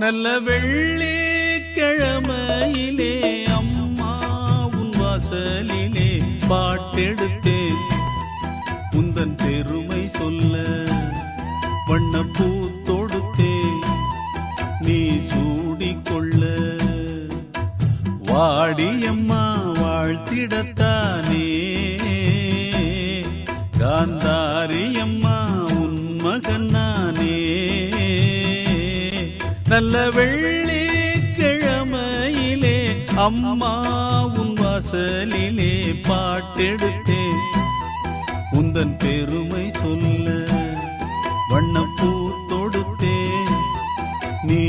நல்ல வெள்ளிக்கிழமையிலே அம்மா உன் வாசலிலே பாட்டெடுத்தேன் உந்தன் பெருமை சொல்ல வண்ணப்பூ தொடுத்தேன் நீ சூடிக்கொள்ள வாடியம்மா வாழ்த்திடத்தானே காந்தாரியம்மா உன் மகன் நானே நல்ல வெள்ளிக்கிழமையிலே அம்மா உன் வாசலிலே பாட்டெடுத்தேன் உந்தன் பெருமை சொல்ல வண்ணப்பூ தொடுத்தேன் நீ